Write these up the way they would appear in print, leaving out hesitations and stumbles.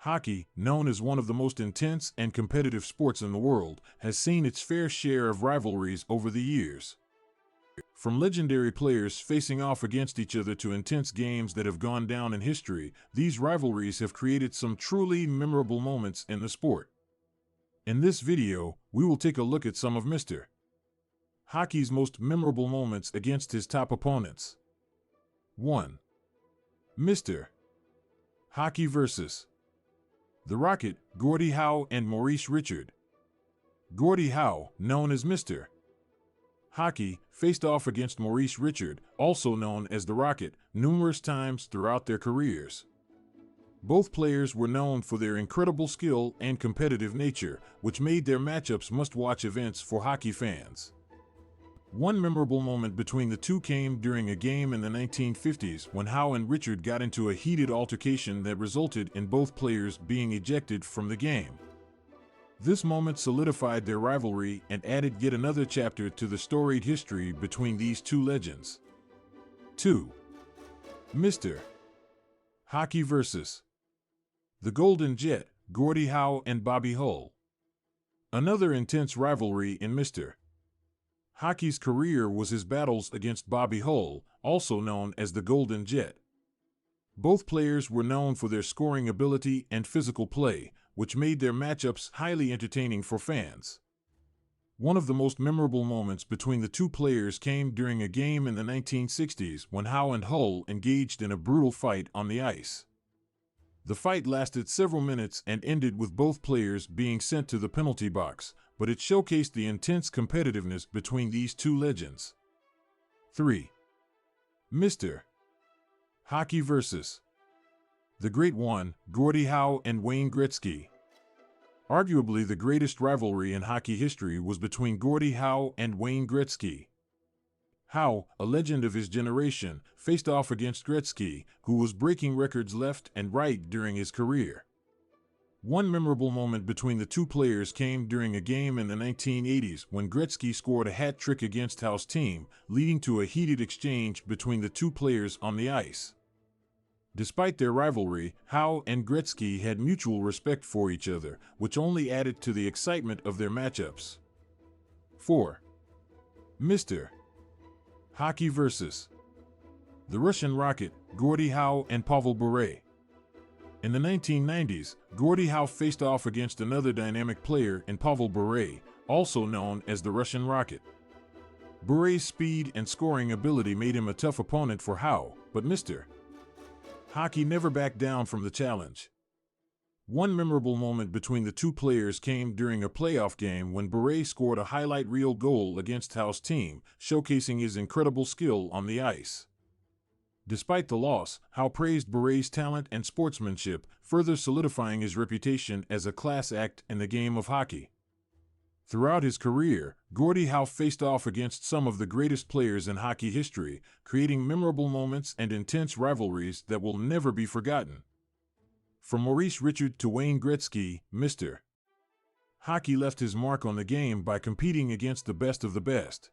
Hockey, known as one of the most intense and competitive sports in the world, has seen its fair share of rivalries over the years. From legendary players facing off against each other to intense games that have gone down in history, these rivalries have created some truly memorable moments in the sport. In this video, we will take a look at some of Mr. Hockey's most memorable moments against his top opponents. 1. Mr. Hockey vs. The Rocket, Gordie Howe and Maurice Richard. Gordie Howe, known as Mr. Hockey, faced off against Maurice Richard, also known as the Rocket, numerous times throughout their careers. Both players were known for their incredible skill and competitive nature, which made their matchups must-watch events for hockey fans. One memorable moment between the two came during a game in the 1950s when Howe and Richard got into a heated altercation that resulted in both players being ejected from the game. This moment solidified their rivalry and added yet another chapter to the storied history between these two legends. 2. Mr. Hockey vs. The Golden Jet, Gordie Howe and Bobby Hull. Another intense rivalry in Mr. Hockey's career was his battles against Bobby Hull, also known as the Golden Jet. Both players were known for their scoring ability and physical play, which made their matchups highly entertaining for fans. One of the most memorable moments between the two players came during a game in the 1960s when Howe and Hull engaged in a brutal fight on the ice. The fight lasted several minutes and ended with both players being sent to the penalty box, but it showcased the intense competitiveness between these two legends. 3. Mr. Hockey vs. The Great One, Gordie Howe and Wayne Gretzky. Arguably the greatest rivalry in hockey history was between Gordie Howe and Wayne Gretzky. Howe, a legend of his generation, faced off against Gretzky, who was breaking records left and right during his career. One memorable moment between the two players came during a game in the 1980s when Gretzky scored a hat trick against Howe's team, leading to a heated exchange between the two players on the ice. Despite their rivalry, Howe and Gretzky had mutual respect for each other, which only added to the excitement of their matchups. 4. Mr. Hockey vs. The Russian Rocket, Gordie Howe and Pavel Bure. In the 1990s, Gordie Howe faced off against another dynamic player in Pavel Bure, also known as the Russian Rocket. Bure's speed and scoring ability made him a tough opponent for Howe, but Mr. Hockey never backed down from the challenge. One memorable moment between the two players came during a playoff game when Bure scored a highlight reel goal against Howe's team, showcasing his incredible skill on the ice. Despite the loss, Howe praised Bure's talent and sportsmanship, further solidifying his reputation as a class act in the game of hockey. Throughout his career, Gordie Howe faced off against some of the greatest players in hockey history, creating memorable moments and intense rivalries that will never be forgotten. From Maurice Richard to Wayne Gretzky, Mr. Hockey left his mark on the game by competing against the best of the best.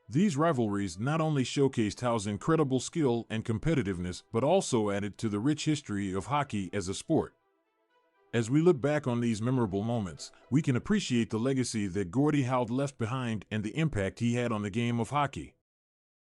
These rivalries not only showcased Howe's incredible skill and competitiveness, but also added to the rich history of hockey as a sport. As we look back on these memorable moments, we can appreciate the legacy that Gordie Howe left behind and the impact he had on the game of hockey.